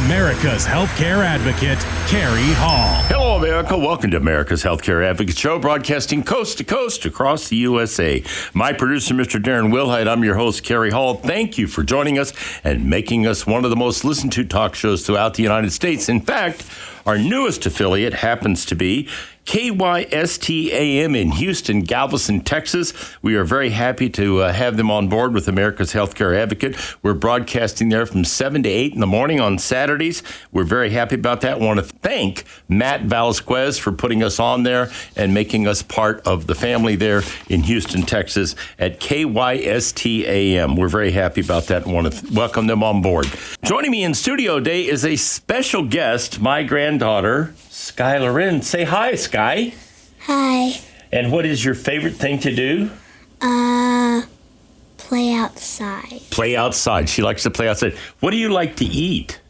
America's healthcare advocate, Kerry Hall. Hello, America. Welcome to America's Healthcare Advocate Show, broadcasting coast to coast across the USA. My producer, Mr. Darren Wilhite. I'm your host, Kerry Hall. Thank you for joining us and making us one of the most listened to talk shows throughout the United States. In fact, our newest affiliate happens to be KYST-AM in Houston, Galveston, Texas. We are very happy to have them on board with America's Healthcare Advocate. We're broadcasting there from 7 to 8 in the morning on Saturdays. We're very happy about that. I want to thank Matt Velasquez for putting us on there and making us part of the family there in Houston, Texas at KYST-AM. We're very happy about that and want to welcome them on board. Joining me in studio today is a special guest, my granddaughter, Sky Loren. Say hi, Sky. Hi. And what is your favorite thing to do? Play outside. Play outside. She likes to play outside. What do you like to eat?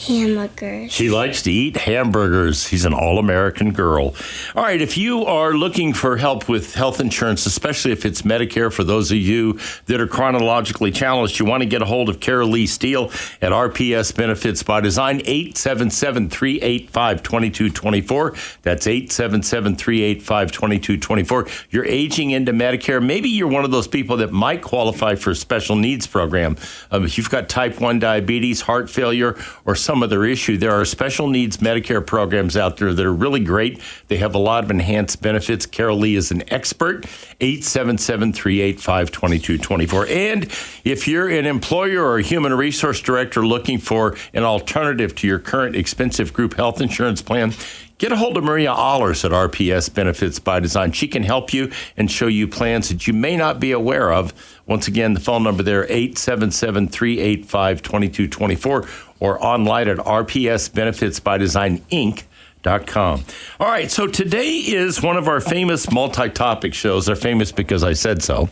Hamburgers. She likes to eat hamburgers. She's an all-American girl. All right, if you are looking for help with health insurance, especially if it's Medicare, for those of you that are chronologically challenged, you want to get a hold of Carol Lee Steele at RPS Benefits by Design, 877-385-2224. That's 877-385-2224. You're aging into Medicare. Maybe you're one of those people that might qualify for a special needs program. If you've got type 1 diabetes, heart failure, or some other issue, there are special needs Medicare programs out there that are really great. They have a lot of enhanced benefits. Carol Lee is an expert. 877-385-2224. And if you're an employer or a human resource director looking for an alternative to your current expensive group health insurance plan, get a hold of Maria Allers at RPS Benefits by Design. She can help you and show you plans that you may not be aware of. Once again, the phone number there, 877-385-2224, or online at rpsbenefitsbydesigninc.com. All right, so today is one of our famous multi-topic shows. They're famous because I said so.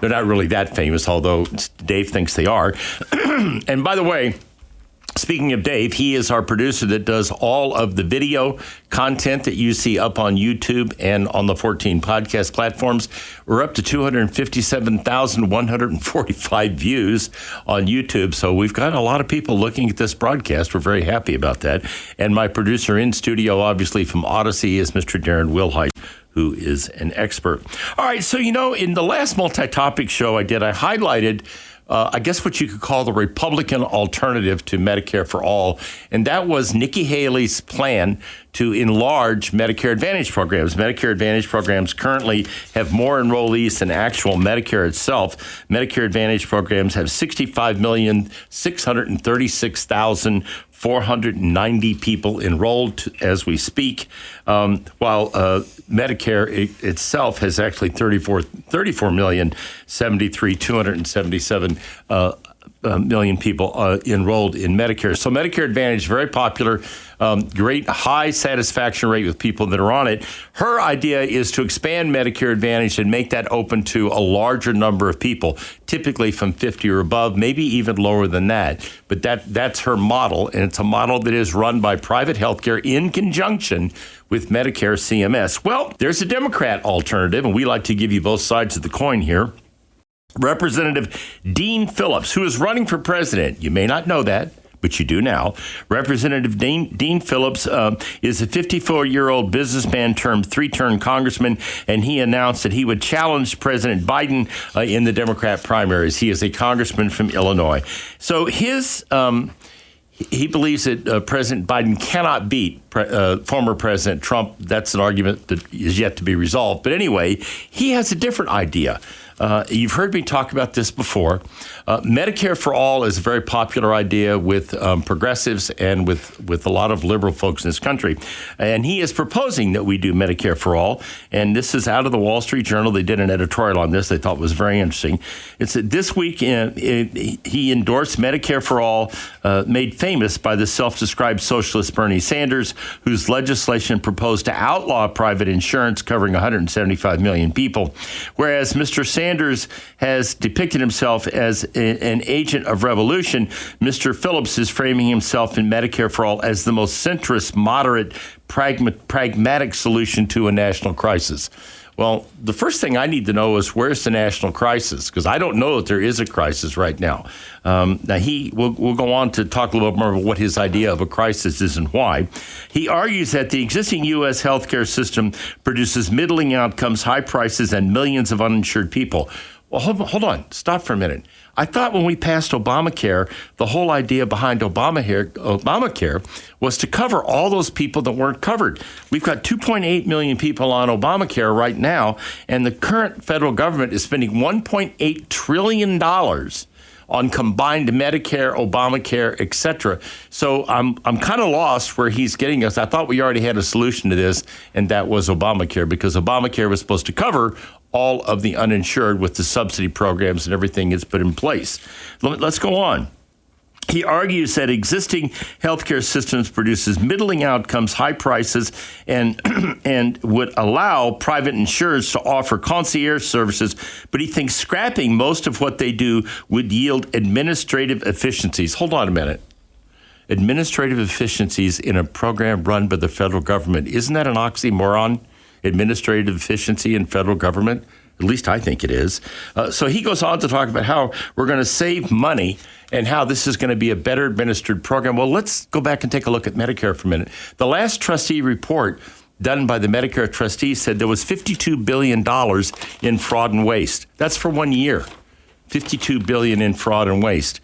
They're not really that famous, although Dave thinks they are. And by the way, speaking of Dave, he is our producer that does all of the video content that you see up on YouTube and on the 14 podcast platforms. We're up to 257,145 views on YouTube. So we've got a lot of people looking at this broadcast. We're very happy about that. And my producer in studio, obviously from Odyssey, is Mr. Darren Wilhite, who is an expert. All right. So, in the last multi-topic show I highlighted I guess what you could call the Republican alternative to Medicare for All. And that was Nikki Haley's plan to enlarge Medicare Advantage programs. Medicare Advantage programs currently have more enrollees than actual Medicare itself. Medicare Advantage programs have 65,636,490 people enrolled as we speak, while Medicare itself has actually 34,073,277 million people enrolled in Medicare. So Medicare Advantage is very popular, great high satisfaction rate with people that are on it. Her idea is to expand Medicare Advantage and make that open to a larger number of people, typically from 50 or above, maybe even lower than that. But that's her model, and it's a model that is run by private healthcare in conjunction with Medicare CMS. Well, there's a Democrat alternative, and we like to give you both sides of the coin here. Representative Dean Phillips, who is running for president. You may not know that, but you do now. Representative Dean Phillips is a 54-year-old businessman turned three-term congressman, and he announced that he would challenge President Biden in the Democrat primaries. He is a congressman from Illinois. So he believes that President Biden cannot beat former President Trump. That's an argument that is yet to be resolved. But anyway, he has a different idea. You've heard me talk about this before. Medicare for All is a very popular idea with progressives and with a lot of liberal folks in this country. And he is proposing that we do Medicare for All. And this is out of the Wall Street Journal. They did an editorial on this they thought was very interesting. It's that this week he endorsed Medicare for All, made famous by the self-described socialist Bernie Sanders, whose legislation proposed to outlaw private insurance covering 175 million people. Whereas Mr. Sanders has depicted himself as an agent of revolution, Mr. Phillips is framing himself in Medicare for All as the most centrist, moderate, pragmatic solution to a national crisis. Well, the first thing I need to know is where's the national crisis? Because I don't know that there is a crisis right now. Now, we'll go on to talk a little bit more about what his idea of a crisis is and why. He argues that the existing U.S. healthcare system produces middling outcomes, high prices, and millions of uninsured people. Well, hold on. Stop for a minute. I thought when we passed Obamacare, the whole idea behind Obamacare was to cover all those people that weren't covered. We've got 2.8 million people on Obamacare right now, and the current federal government is spending $1.8 trillion on combined Medicare, Obamacare, et cetera. So I'm kind of lost where he's getting us. I thought we already had a solution to this, and that was Obamacare, because Obamacare was supposed to cover all of the uninsured with the subsidy programs and everything it's put in place. Let's go on. He argues that existing healthcare systems produces middling outcomes, high prices, and would allow private insurers to offer concierge services. But he thinks scrapping most of what they do would yield administrative efficiencies. Hold on a minute. Administrative efficiencies in a program run by the federal government. Isn't that an oxymoron? Administrative efficiency in federal government? At least I think it is. So he goes on to talk about how we're going to save money and how this is going to be a better administered program. Well, let's go back and take a look at Medicare for a minute. The last trustee report done by the Medicare trustees said there was $52 billion in fraud and waste. That's for 1 year. $52 billion in fraud and waste.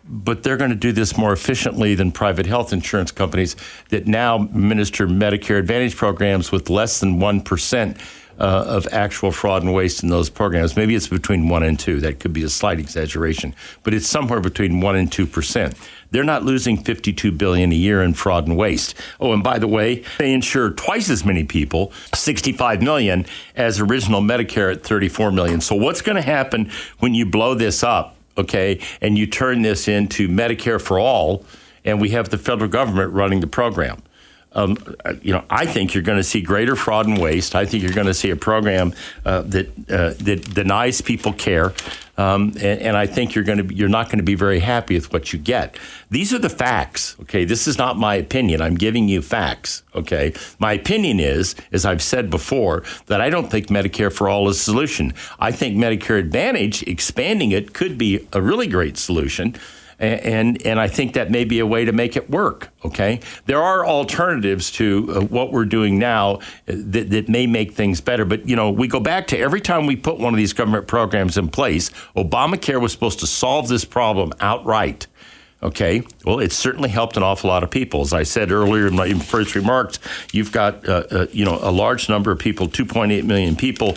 But they're going to do this more efficiently than private health insurance companies that now administer Medicare Advantage programs with less than 1% of actual fraud and waste in those programs. Maybe it's between 1 and 2. That could be a slight exaggeration, but it's somewhere between 1 and 2%. They're not losing $52 billion a year in fraud and waste. Oh, and by the way, they insure twice as many people, 65 million, as original Medicare at 34 million. So what's going to happen when you blow this up? Okay, and you turn this into Medicare for all, and we have the federal government running the program. I think you're going to see greater fraud and waste. I think you're going to see a program that denies people care, and I think you're not going to be very happy with what you get. These are the facts. Okay, this is not my opinion. I'm giving you facts. Okay, my opinion is, as I've said before, that I don't think Medicare for all is a solution. I think Medicare Advantage, expanding it, could be a really great solution. And I think that may be a way to make it work, okay? There are alternatives to what we're doing now that may make things better. But, we go back to every time we put one of these government programs in place, Obamacare was supposed to solve this problem outright. Okay, well, it certainly helped an awful lot of people. As I said earlier in my first remarks, you've got, a large number of people, 2.8 million people,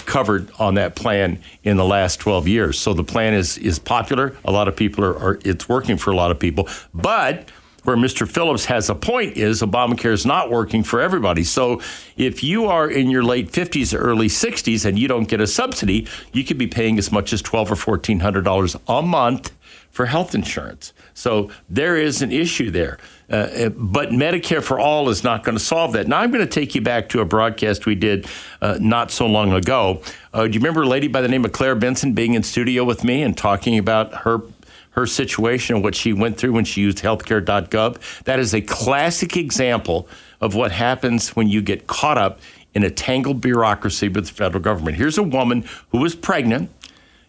covered on that plan in the last 12 years. So the plan is popular. A lot of people it's working for a lot of people. But where Mr. Phillips has a point is Obamacare is not working for everybody. So if you are in your late 50s or early 60s and you don't get a subsidy, you could be paying as much as $1,200 or $1,400 a month for health insurance. So there is an issue there. But Medicare for all is not going to solve that. Now, I'm going to take you back to a broadcast we did not so long ago. Do you remember a lady by the name of Claire Benson being in studio with me and talking about her situation and what she went through when she used healthcare.gov? That is a classic example of what happens when you get caught up in a tangled bureaucracy with the federal government. Here's a woman who was pregnant,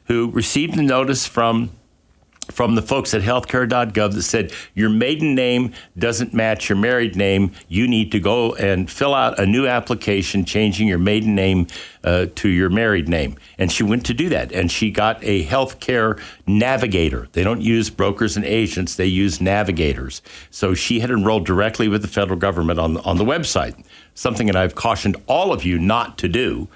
who received a notice from the folks at healthcare.gov that said, your maiden name doesn't match your married name. You need to go and fill out a new application changing your maiden name to your married name. And she went to do that. And she got a healthcare navigator. They don't use brokers and agents. They use navigators. So she had enrolled directly with the federal government on the website, something that I've cautioned all of you not to do.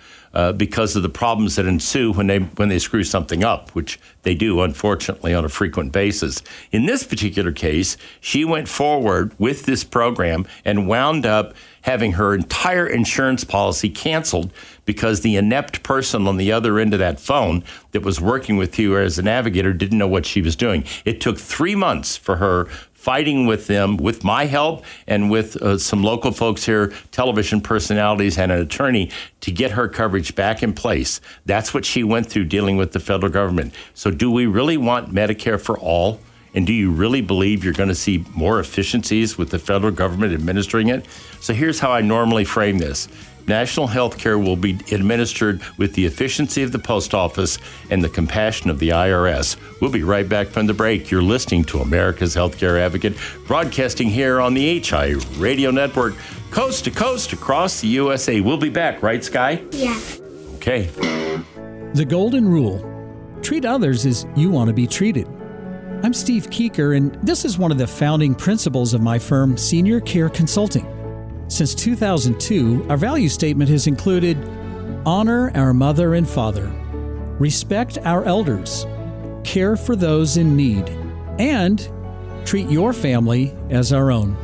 Because of the problems that ensue when they screw something up, which they do, unfortunately, on a frequent basis. In this particular case, she went forward with this program and wound up having her entire insurance policy canceled because the inept person on the other end of that phone that was working with you as a navigator didn't know what she was doing. It took 3 months for her fighting with them, with my help and with some local folks here, television personalities and an attorney, to get her coverage back in place. That's what she went through dealing with the federal government. So do we really want Medicare for all? And do you really believe you're going to see more efficiencies with the federal government administering it? So here's how I normally frame this. national health care will be administered with the efficiency of the post office and the compassion of the IRS. We'll be right back from the break. You're listening to America's Healthcare Advocate, broadcasting here on the HI Radio Network, coast to coast across the USA. We'll be back, right, Sky? Yeah. Okay. The Golden Rule. Treat others as you want to be treated. I'm Steve Keeker, and this is one of the founding principles of my firm, Senior Care Consulting. Since 2002, our value statement has included honor our mother and father, respect our elders, care for those in need, and treat your family as our own.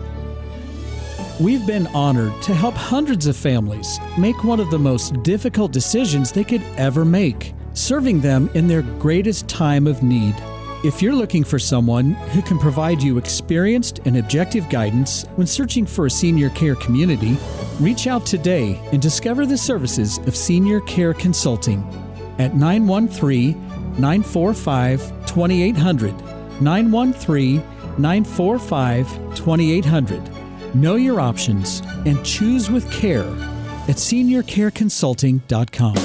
We've been honored to help hundreds of families make one of the most difficult decisions they could ever make, serving them in their greatest time of need. If you're looking for someone who can provide you experienced and objective guidance when searching for a senior care community, reach out today and discover the services of Senior Care Consulting at 913-945-2800, 913-945-2800. Know your options and choose with care at seniorcareconsulting.com.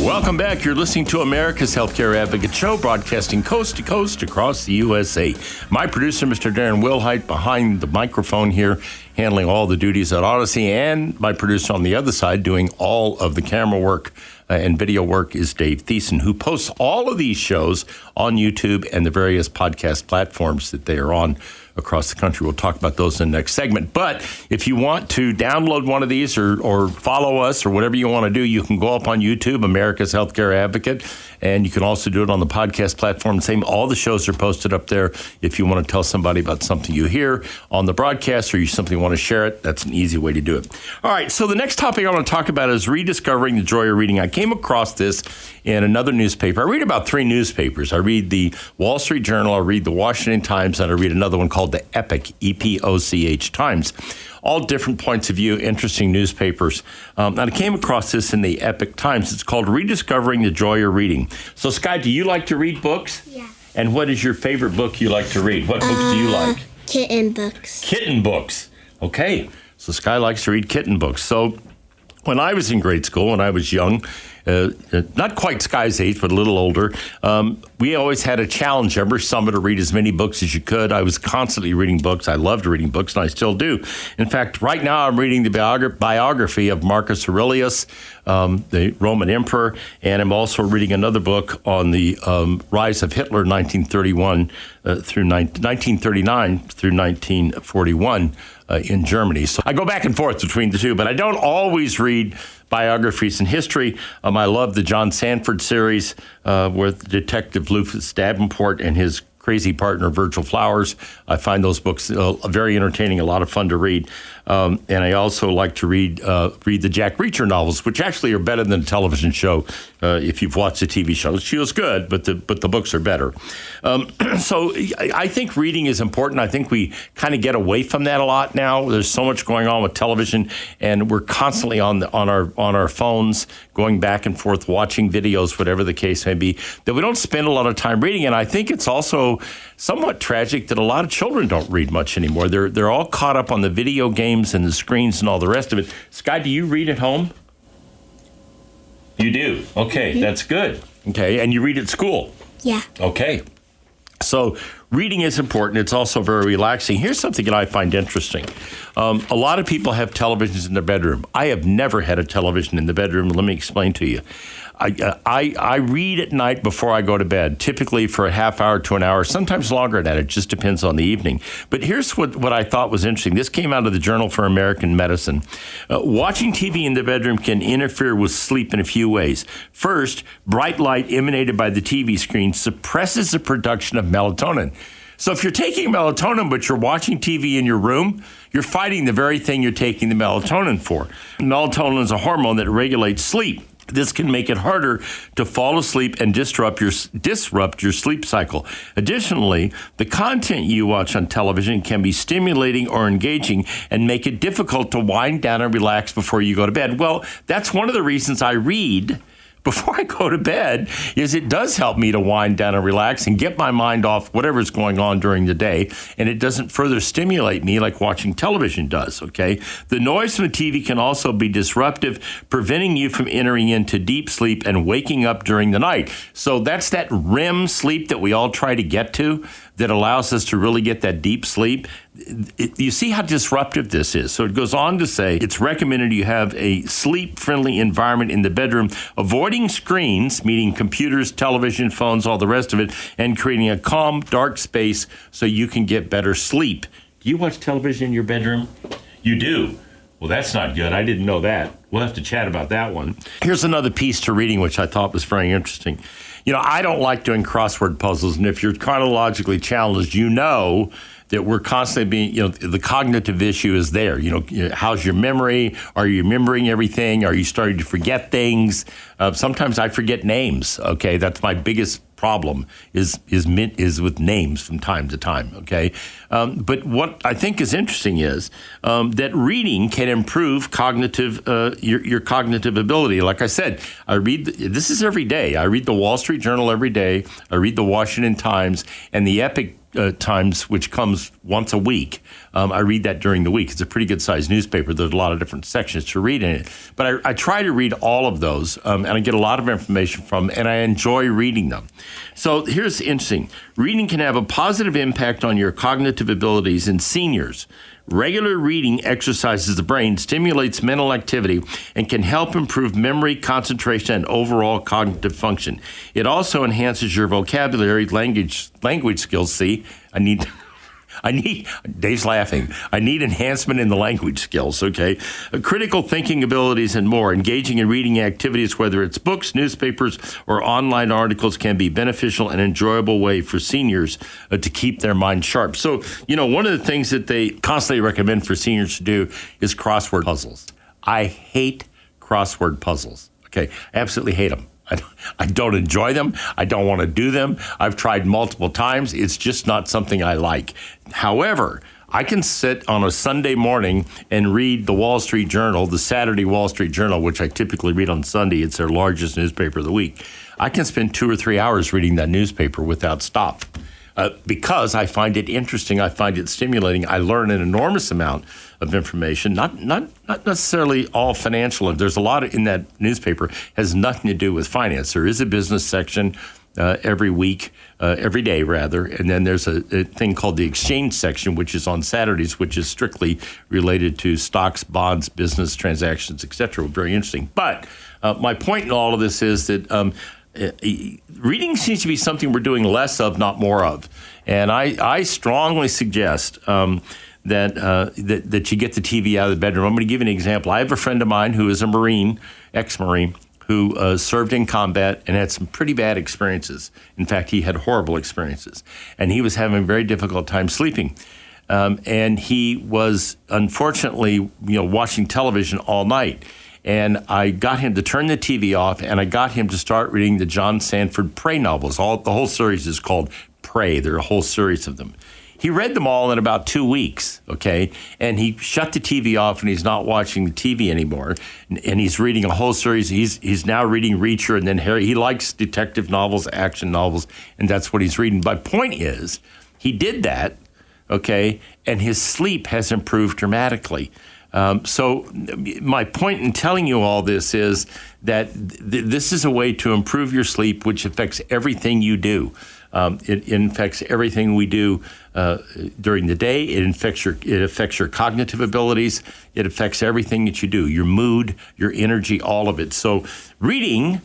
Welcome back. You're listening to America's Healthcare Advocate Show, broadcasting coast to coast across the USA. My producer, Mr. Darren Wilhite, behind the microphone here, handling all the duties at Odyssey, and my producer on the other side, doing all of the camera work and video work, is Dave Thiessen, who posts all of these shows on YouTube and the various podcast platforms that they are on across the country. We'll talk about those in the next segment. But if you want to download one of these or follow us or whatever you want to do, you can go up on YouTube, America's Healthcare Advocate, and you can also do it on the podcast platform. Same, all the shows are posted up there. If you want to tell somebody about something you hear on the broadcast or you simply want to share it, that's an easy way to do it. All right, so the next topic I want to talk about is rediscovering the joy of reading. I came across this in another newspaper. I read about 3 newspapers. I read the Wall Street Journal, I read the Washington Times, and I read another one called the Epoch, EPOCH Times. All different points of view, interesting newspapers. And I came across this in the Epoch Times. It's called Rediscovering the Joy of Reading. So, Sky, do you like to read books? Yeah. And what is your favorite book you like to read? What books do you like? Kitten books. Kitten books. Okay. So Sky likes to read kitten books. So when I was in grade school, when I was young, not quite Sky's age, but a little older, we always had a challenge every summer to read as many books as you could. I was constantly reading books. I loved reading books, and I still do. In fact, right now I'm reading the biography of Marcus Aurelius, the Roman emperor, and I'm also reading another book on the rise of Hitler, 1939 through 1941 in Germany. So I go back and forth between the two, but I don't always read biographies in history. I love the John Sanford series with Detective Lufus Davenport and his crazy partner, Virgil Flowers. I find those books very entertaining, a lot of fun to read. And I also like to read the Jack Reacher novels, which actually are better than a television show. If you've watched the TV show, the show's good, but the books are better. So I think reading is important. I think we kind of get away from that a lot now. There's so much going on with television, and we're constantly on our phones, going back and forth, watching videos, whatever the case may be, that we don't spend a lot of time reading. And I think it's also somewhat tragic that a lot of children don't read much anymore. They're all caught up on the video games and the screens and all the rest of it. Sky, do you read at home? You do? Okay, that's good. Okay, and you read at school? Yeah. Okay. So reading is important. It's also very relaxing. Here's something that I find interesting. A lot of people have televisions in their bedroom. I have never had a television in the bedroom. Let me explain to you. I read at night before I go to bed, typically for a half hour to an hour, sometimes longer than that. It just depends on the evening. But here's what I thought was interesting. This came out of the Journal for American Medicine. Watching TV in the bedroom can interfere with sleep in a few ways. First, bright light emanated by the TV screen suppresses the production of melatonin. So if you're taking melatonin, but you're watching TV in your room, you're fighting the very thing you're taking the melatonin for. Melatonin is a hormone that regulates sleep. This can make it harder to fall asleep and disrupt your sleep cycle. Additionally, the content you watch on television can be stimulating or engaging and make it difficult to wind down and relax before you go to bed. Well, that's one of the reasons I read before I go to bed is it does help me to wind down and relax and get my mind off whatever's going on during the day, and it doesn't further stimulate me like watching television does, okay? The noise from the TV can also be disruptive, preventing you from entering into deep sleep and waking up during the night. So that's that REM sleep that we all try to get to that allows us to really get that deep sleep. You see how disruptive this is. So it goes on to say it's recommended you have a sleep-friendly environment in the bedroom, avoiding screens, meaning computers, television, phones, all the rest of it, and creating a calm, dark space so you can get better sleep. Do you watch television in your bedroom? You do. Well, that's not good. I didn't know that. We'll have to chat about that one. Here's another piece to reading, which I thought was very interesting. You know, I don't like doing crossword puzzles, and if you're chronologically challenged, you know that we're constantly being, you know, the cognitive issue is there. You know, how's your memory? Are you remembering everything? Are you starting to forget things? Sometimes I forget names, okay? That's my biggest problem is with names from time to time, okay? But what I think is interesting is that reading can improve cognitive your cognitive ability. Like I said, this is every day. I read the Wall Street Journal every day. I read the Washington Times and the Epic Times, which comes once a week. I read that during the week. It's a pretty good-sized newspaper. There's a lot of different sections to read in it. But I try to read all of those, and I get a lot of information from them, and I enjoy reading them. So here's interesting. Reading can have a positive impact on your cognitive abilities in seniors. Regular reading exercises the brain, stimulates mental activity, and can help improve memory, concentration, and overall cognitive function. It also enhances your vocabulary, language skills. See, Dave's laughing. I need enhancement in the language skills, okay? Critical thinking abilities and more. Engaging in reading activities, whether it's books, newspapers, or online articles, can be beneficial and enjoyable way for seniors to keep their mind sharp. So, you know, one of the things that they constantly recommend for seniors to do is crossword puzzles. I hate crossword puzzles, okay? I absolutely hate them. I don't enjoy them. I don't want to do them. I've tried multiple times. It's just not something I like. However, I can sit on a Sunday morning and read the Wall Street Journal, the Saturday Wall Street Journal, which I typically read on Sunday. It's their largest newspaper of the week. I can spend 2 or 3 hours reading that newspaper without stop. Because I find it interesting, I find it stimulating. I learn an enormous amount of information, not necessarily all financial. There's a lot in that newspaper has nothing to do with finance. There is a business section every week, every day rather, and then there's a thing called the exchange section, which is on Saturdays, which is strictly related to stocks, bonds, business transactions, etc. Very interesting. But my point in all of this is that reading seems to be something we're doing less of, not more of. And I strongly suggest that you get the TV out of the bedroom. I'm going to give you an example. I have a friend of mine who is a Marine, ex-Marine, who served in combat and had some pretty bad experiences. In fact, he had horrible experiences. And he was having a very difficult time sleeping. And he was, unfortunately, watching television all night. And I got him to turn the TV off, and I got him to start reading the John Sanford Prey novels. The whole series is called Prey. There are a whole series of them. He read them all in about 2 weeks, okay? And he shut the TV off, and he's not watching the TV anymore. And he's reading a whole series. He's now reading Reacher, and then Harry. He likes detective novels, action novels, and that's what he's reading. My point is, he did that, okay? And his sleep has improved dramatically. So my point in telling you all this is that this is a way to improve your sleep, which affects everything you do. It affects everything we do during the day. It affects your cognitive abilities. It affects everything that you do, your mood, your energy, all of it. So reading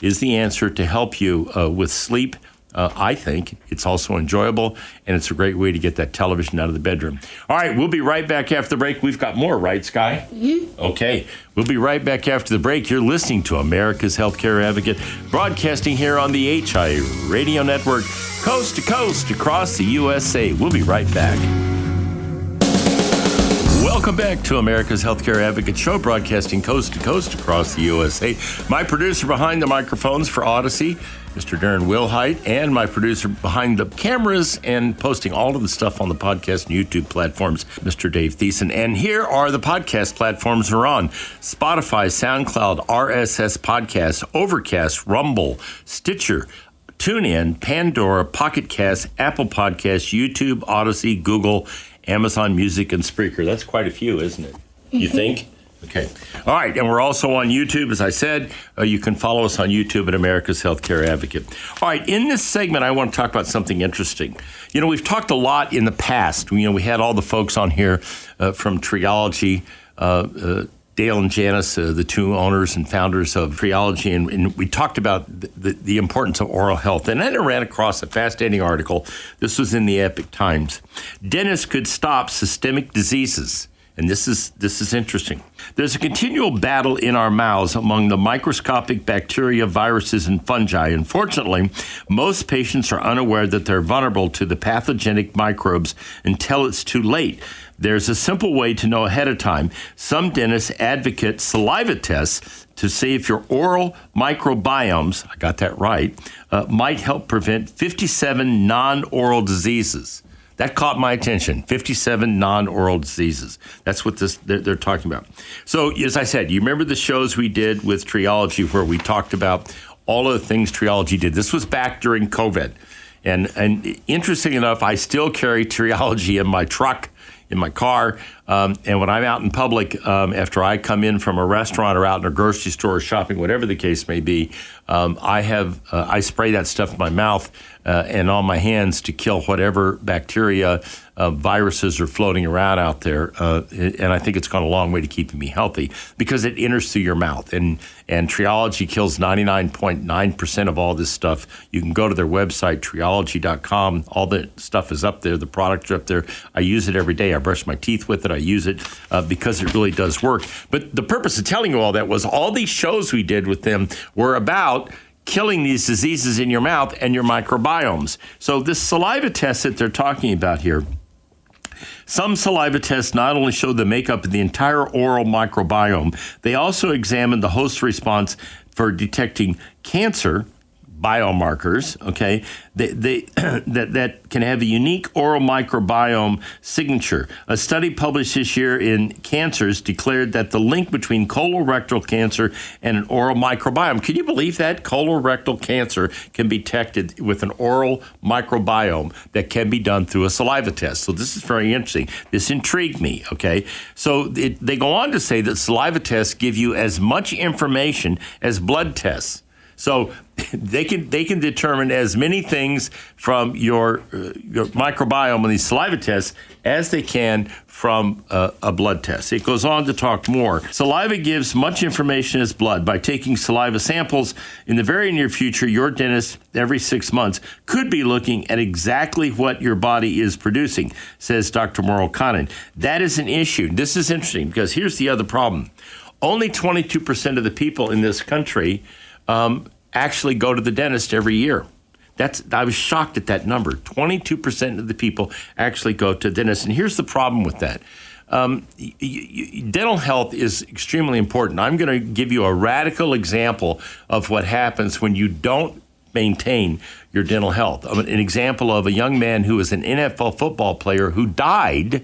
is the answer to help you with sleep. I think it's also enjoyable, and it's a great way to get that television out of the bedroom. All right, we'll be right back after the break. We've got more, right, Sky? Mm-hmm. Okay, we'll be right back after the break. You're listening to America's Healthcare Advocate, broadcasting here on the HI Radio Network, coast to coast across the USA. We'll be right back. Welcome back to America's Healthcare Advocate Show, broadcasting coast to coast across the USA. My producer behind the microphones for Odyssey Mr. Darren Wilhite, and my producer behind the cameras and posting all of the stuff on the podcast and YouTube platforms, Mr. Dave Thiessen. And here are the podcast platforms we're on: Spotify, SoundCloud, RSS Podcasts, Overcast, Rumble, Stitcher, TuneIn, Pandora, Pocket Cast, Apple Podcasts, YouTube, Odyssey, Google, Amazon Music, and Spreaker. That's quite a few, isn't it? You think? Okay. All right. And we're also on YouTube, as I said. You can follow us on YouTube at America's Healthcare Advocate. All right. In this segment, I want to talk about something interesting. You know, we've talked a lot in the past. You know, we had all the folks on here from Triology, Dale and Janice, the two owners and founders of Triology, and we talked about the importance of oral health. And then I ran across a fascinating article. This was in the Epoch Times. Dentists could stop systemic diseases. And this is interesting. There's a continual battle in our mouths among the microscopic bacteria, viruses, and fungi. Unfortunately, most patients are unaware that they're vulnerable to the pathogenic microbes until it's too late. There's a simple way to know ahead of time. Some dentists advocate saliva tests to see if your oral microbiomes, I got that right, might help prevent 57 non-oral diseases. That caught my attention. 57 non-oral diseases. That's what they're talking about. So, as I said, you remember the shows we did with Triology where we talked about all of the things Triology did. This was back during COVID. And interesting enough, I still carry Triology in my truck, in my car. And when I'm out in public, after I come in from a restaurant or out in a grocery store or shopping, whatever the case may be, I spray that stuff in my mouth and on my hands to kill whatever bacteria, viruses are floating around out there. And I think it's gone a long way to keeping me healthy because it enters through your mouth. And Triology kills 99.9% of all this stuff. You can go to their website, triology.com. All the stuff is up there. The products are up there. I use it every day. I brush my teeth with it. I use it because it really does work. But the purpose of telling you all that was all these shows we did with them were about killing these diseases in your mouth and your microbiomes. So this saliva test that they're talking about here, some saliva tests not only show the makeup of the entire oral microbiome, they also examine the host response for detecting cancer biomarkers, okay, that can have a unique oral microbiome signature. A study published this year in Cancers declared that the link between colorectal cancer and an oral microbiome. Can you believe that? Colorectal cancer can be detected with an oral microbiome that can be done through a saliva test. So this is very interesting. This intrigued me, okay? So they go on to say that saliva tests give you as much information as blood tests. So they can determine as many things from your microbiome on these saliva tests as they can from a blood test. It goes on to talk more. Saliva gives much information as blood. By taking saliva samples in the very near future, your dentist every 6 months could be looking at exactly what your body is producing, says Dr. Mauro Cannon. That is an issue. This is interesting because here's the other problem. Only 22% of the people in this country actually go to the dentist every year. I was shocked at that number. 22% of the people actually go to the dentist. And here's the problem with that. Dental health is extremely important. I'm going to give you a radical example of what happens when you don't maintain your dental health. An example of a young man who was an NFL football player who died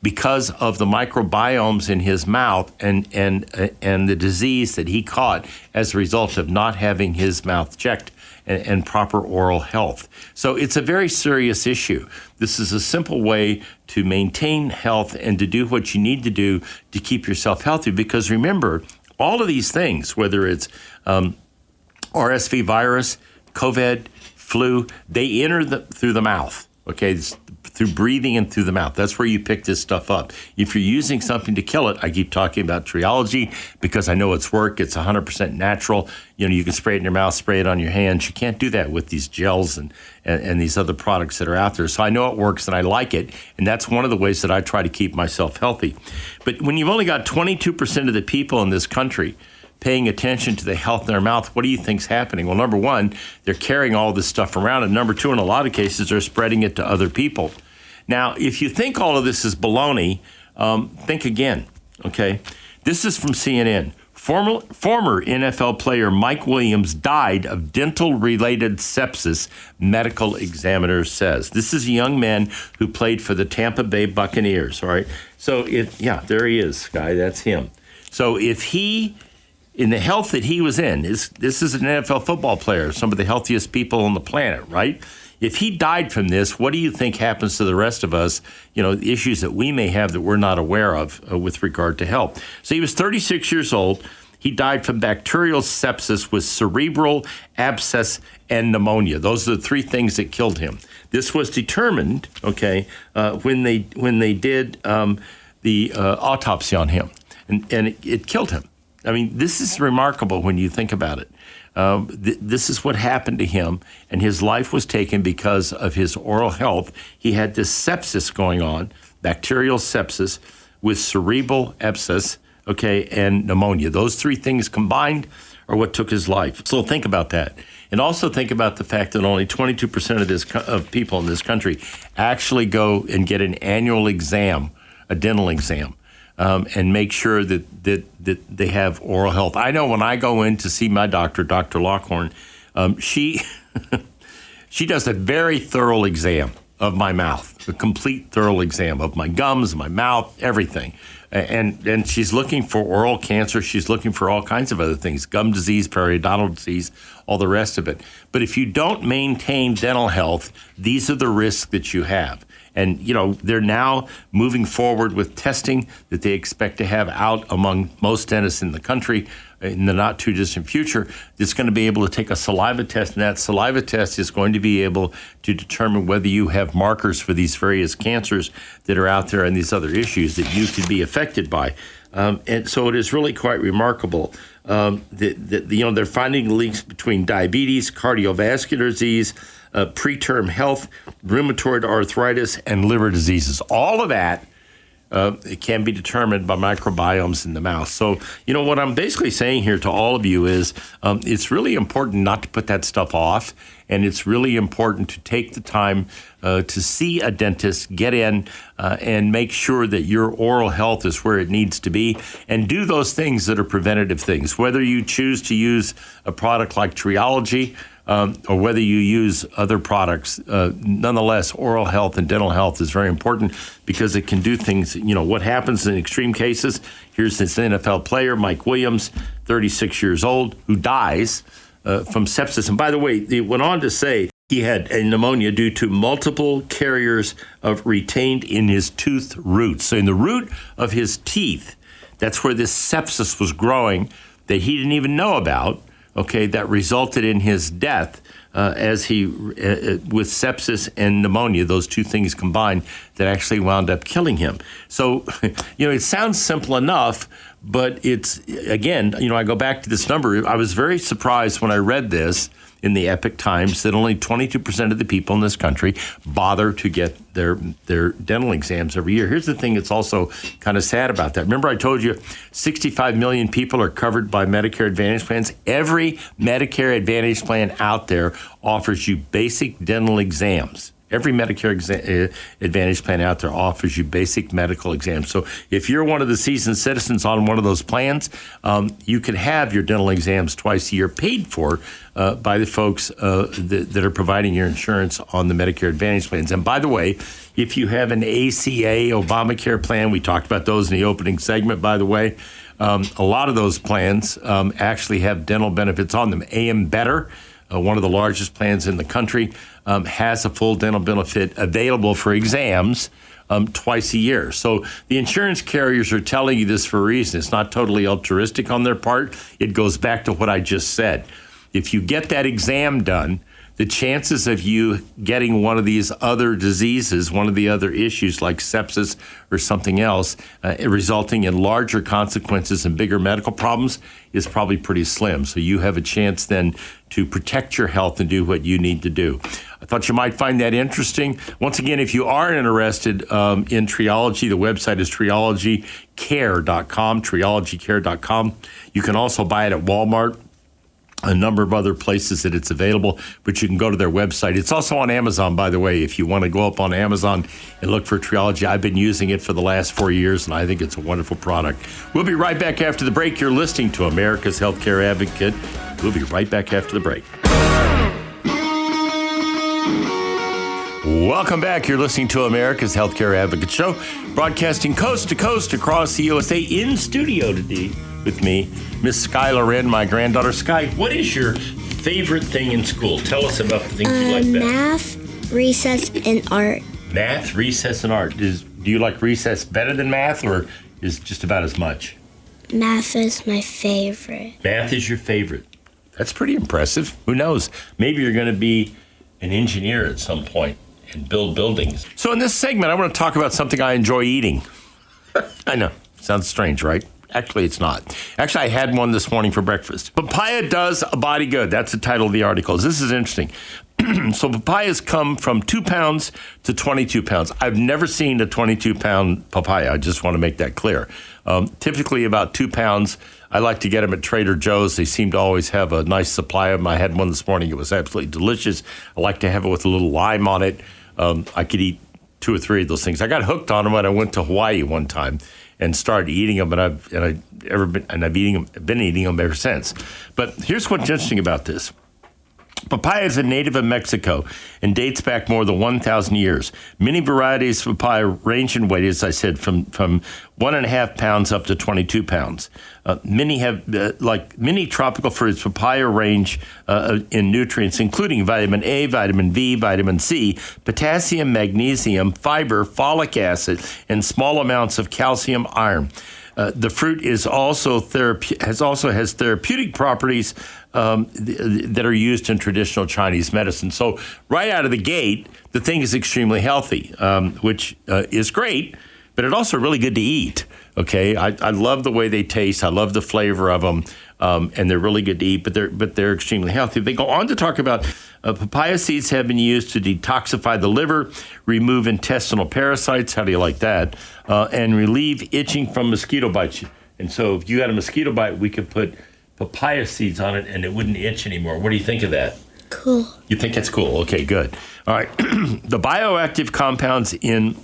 because of the microbiomes in his mouth and the disease that he caught as a result of not having his mouth checked and proper oral health. So it's a very serious issue. This is a simple way to maintain health and to do what you need to do to keep yourself healthy. Because remember, all of these things, whether it's RSV virus, COVID, flu, they enter through the mouth. Okay, through breathing and through the mouth. That's where you pick this stuff up. If you're using something to kill it, I keep talking about Triology because I know it's work. It's 100% natural. You can spray it in your mouth, spray it on your hands. You can't do that with these gels and these other products that are out there. So I know it works and I like it. And that's one of the ways that I try to keep myself healthy. But when you've only got 22% of the people in this country paying attention to the health in their mouth, what do you think's happening? Well, number one, they're carrying all this stuff around. And number two, in a lot of cases, they're spreading it to other people. Now, if you think all of this is baloney, think again, okay? This is from CNN. Former NFL player Mike Williams died of dental-related sepsis, medical examiner says. This is a young man who played for the Tampa Bay Buccaneers, all right? So, there he is, guy. That's him. So if he, in the health that he was in, this is an NFL football player, some of the healthiest people on the planet, right? If he died from this, what do you think happens to the rest of us, issues that we may have that we're not aware of with regard to health? So he was 36 years old. He died from bacterial sepsis with cerebral abscess and pneumonia. Those are the three things that killed him. This was determined, when they did the autopsy on him, and it killed him. I mean, this is remarkable when you think about it. This is what happened to him, and his life was taken because of his oral health. He had this sepsis going on, bacterial sepsis with cerebral abscess, and pneumonia. Those three things combined are what took his life. So think about that. And also think about the fact that only 22% of people in this country actually go and get an annual exam, a dental exam. And make sure that they have oral health. I know when I go in to see my doctor, Dr. Lockhorn, she does a very thorough exam of my mouth, a complete thorough exam of my gums, my mouth, everything. And she's looking for oral cancer. She's looking for all kinds of other things, gum disease, periodontal disease, all the rest of it. But if you don't maintain dental health, these are the risks that you have. And, they're now moving forward with testing that they expect to have out among most dentists in the country in the not too distant future. It's going to be able to take a saliva test, and that saliva test is going to be able to determine whether you have markers for these various cancers that are out there and these other issues that you could be affected by. And so it is really quite remarkable that they're finding links between diabetes, cardiovascular disease, preterm health, rheumatoid arthritis, and liver diseases. All of that it can be determined by microbiomes in the mouth. So, what I'm basically saying here to all of you is it's really important not to put that stuff off, and it's really important to take the time to see a dentist, get in, and make sure that your oral health is where it needs to be, and do those things that are preventative things. Whether you choose to use a product like Triology, or whether you use other products, nonetheless, oral health and dental health is very important because it can do things. What happens in extreme cases? Here's this NFL player, Mike Williams, 36 years old, who dies from sepsis. And by the way, they went on to say he had a pneumonia due to multiple carriers retained in his tooth roots. So in the root of his teeth, that's where this sepsis was growing that he didn't even know about. That resulted in his death with sepsis and pneumonia, those two things combined that actually wound up killing him. So, it sounds simple enough, but it's, again, I go back to this number. I was very surprised when I read this in the Epic Times that only 22% of the people in this country bother to get their dental exams every year. Here's the thing that's also kind of sad about that. Remember I told you 65 million people are covered by Medicare Advantage plans? Every Medicare Advantage plan out there offers you basic dental exams. Every Medicare Advantage plan out there offers you basic medical exams. So if you're one of the seasoned citizens on one of those plans, you can have your dental exams twice a year paid for by the folks that are providing your insurance on the Medicare Advantage plans. And by the way, if you have an ACA Obamacare plan, we talked about those in the opening segment, by the way, a lot of those plans actually have dental benefits on them. AM Better, one of the largest plans in the country, has a full dental benefit available for exams twice a year. So the insurance carriers are telling you this for a reason. It's not totally altruistic on their part. It goes back to what I just said. If you get that exam done, the chances of you getting one of these other diseases, one of the other issues like sepsis or something else, resulting in larger consequences and bigger medical problems is probably pretty slim. So you have a chance then to protect your health and do what you need to do. I thought you might find that interesting. Once again, if you are interested in Triology, the website is triologycare.com, triologycare.com. You can also buy it at Walmart. a number of other places that it's available, but you can go to their website. It's also on Amazon, by the way. If you want to go up on Amazon and look for Triology, I've been using it for the last 4 years, and I think it's a wonderful product. We'll be right back after the break. You're listening to America's Healthcare Advocate. We'll be right back after the break. Welcome back. You're listening to America's Healthcare Advocate Show, broadcasting coast to coast across the USA. In studio today with me, Miss Skylar Wren, my granddaughter. Sky, what is your favorite thing in school? Tell us about the things you like best. Math, recess, and art. Math, recess, and art. Do you like recess better than math, or is just about as much? Math is my favorite. Math is your favorite. That's pretty impressive. Who knows? Maybe you're going to be an engineer at some point and build buildings. So in this segment, I want to talk about something I enjoy eating. I know. Sounds strange, right? Actually, it's not. Actually, I had one this morning for breakfast. Papaya does a body good. That's the title of the article. This is interesting. So papayas come from 2 pounds to 22 pounds. I've never seen a 22-pound papaya. I just want to make that clear. Typically about 2 pounds. I like to get them at Trader Joe's. They seem to always have a nice supply of them. I had one this morning. It was absolutely delicious. I like to have it with a little lime on it. I could eat 2 or 3 of those things. I got hooked on them when I went to Hawaii one time and started eating them, and I've been eating them ever since. But here's what's interesting about this. Papaya is a native of Mexico and dates back more than 1,000 years. Many varieties of papaya range in weight, as I said, from 1.5 pounds up to 22 pounds. Many tropical fruits, papaya range in nutrients, including vitamin A, vitamin B, vitamin C, potassium, magnesium, fiber, folic acid, and small amounts of calcium, iron. The fruit is also has therapeutic properties that are used in traditional Chinese medicine. So right out of the gate, the thing is extremely healthy, which is great, but it's also really good to eat. Okay, I love the way they taste. I love the flavor of them, and they're really good to eat. But they're extremely healthy. They go on to talk about papaya seeds have been used to detoxify the liver, remove intestinal parasites. How do you like that? And relieve itching from mosquito bites. And so, if you got a mosquito bite, we could put papaya seeds on it, and it wouldn't itch anymore. What do you think of that? Cool. You think it's cool? Okay, good. All right. The bioactive compounds in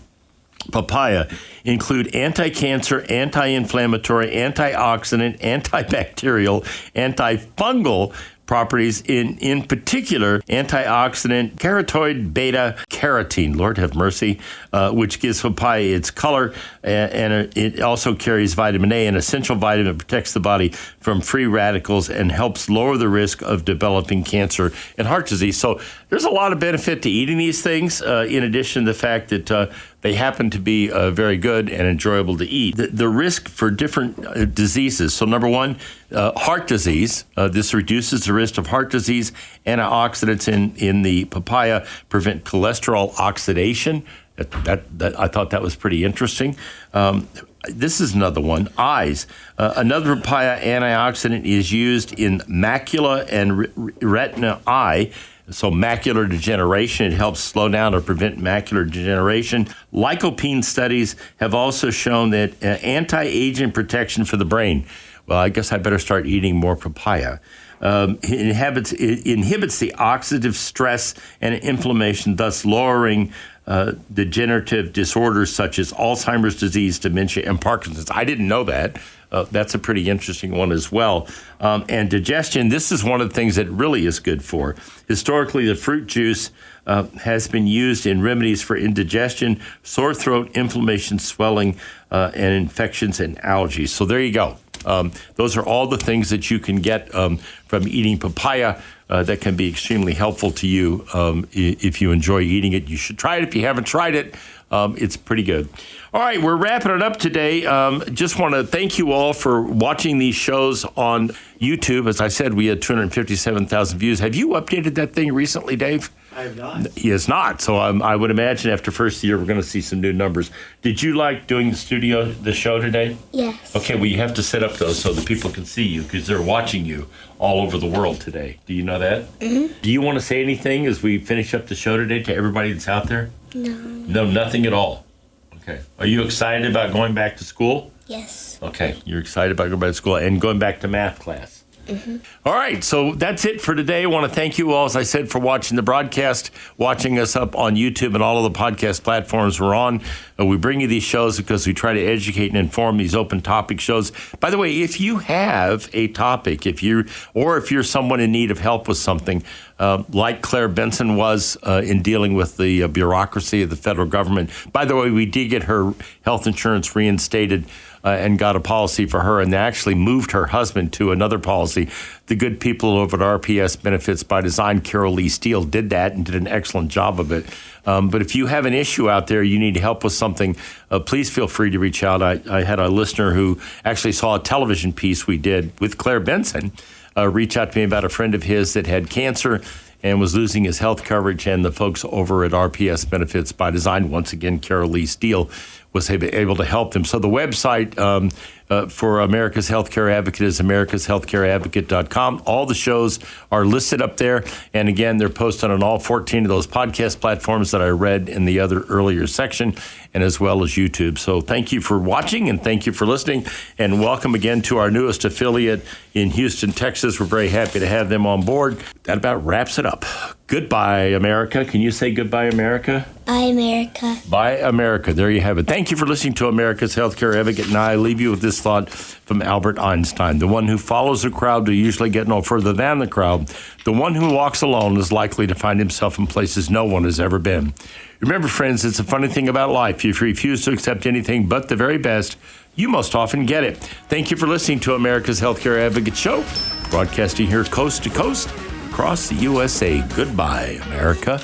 papaya include anti-cancer, anti-inflammatory, antioxidant, antibacterial, antifungal properties, in particular antioxidant carotenoid beta carotene, Lord have mercy, which gives papaya its color, and it also carries vitamin A, an essential vitamin that protects the body from free radicals and helps lower the risk of developing cancer and heart disease. So there's a lot of benefit to eating these things, in addition to the fact that they happen to be very good and enjoyable to eat. The risk for different diseases. So number one, heart disease. This reduces the risk of heart disease. Antioxidants in the papaya prevent cholesterol oxidation. That I thought that was pretty interesting. This is another one. Eyes. Another papaya antioxidant is used in macula and retina eye. So macular degeneration, it helps slow down or prevent macular degeneration. Lycopene studies have also shown that anti-aging protection for the brain. Well, I guess I better start eating more papaya. It inhibits the oxidative stress and inflammation, thus lowering degenerative disorders such as Alzheimer's disease, dementia, and Parkinson's. I didn't know that. That's a pretty interesting one as well. And digestion, this is one of the things that really is good for. Historically, the fruit juice has been used in remedies for indigestion, sore throat, inflammation, swelling, and infections and allergies. So there you go. Those are all the things that you can get from eating papaya that can be extremely helpful to you if you enjoy eating it. You should try it. If you haven't tried it, it's pretty good. All right, we're wrapping it up today. Just want to thank you all for watching these shows on YouTube. As I said, we had 257,000 views. Have you updated that thing recently, Dave? I have not. He has not. So I would imagine after first year, we're going to see some new numbers. Did you like doing the show today? Yes. Okay, well, you have to set up those so that people can see you because they're watching you all over the world today. Do you know that? Mm-hmm. Do you want to say anything as we finish up the show today to everybody that's out there? No. No, nothing at all. Okay. Are you excited about going back to school? Yes. Okay. You're excited about going back to school and going back to math class? All right, so that's it for today. I want to thank you all, as I said, for watching the broadcast, watching us up on YouTube and all of the podcast platforms we're on. We bring you these shows because we try to educate and inform, these open topic shows. By the way, if you have a topic, if you're someone in need of help with something, like Claire Benson was in dealing with the bureaucracy of the federal government. By the way, we did get her health insurance reinstated and got a policy for her, and they actually moved her husband to another policy. The good people over at RPS Benefits by Design, Carol Lee Steele, did that and did an excellent job of it. But if you have an issue out there, you need help with something, please feel free to reach out. I had a listener who actually saw a television piece we did with Claire Benson reach out to me about a friend of his that had cancer and was losing his health coverage, and the folks over at RPS Benefits by Design, once again, Carol Lee Steele, was able to help them. So the website for America's Healthcare Advocate is americashealthcareadvocate.com. All the shows are listed up there. And again, they're posted on all 14 of those podcast platforms that I read in the other earlier section, and as well as YouTube. So thank you for watching and thank you for listening. And welcome again to our newest affiliate in Houston, Texas. We're very happy to have them on board. That about wraps it up. Goodbye, America. Can you say goodbye, America? Bye, America. Bye, America. There you have it. Thank you for listening to America's Healthcare Advocate. And I leave you with this thought from Albert Einstein. The one who follows the crowd will usually get no further than the crowd. The one who walks alone is likely to find himself in places no one has ever been. Remember, friends, it's a funny thing about life. If you refuse to accept anything but the very best, you most often get it. Thank you for listening to America's Healthcare Advocate Show, broadcasting here coast to coast across the USA. Goodbye, America.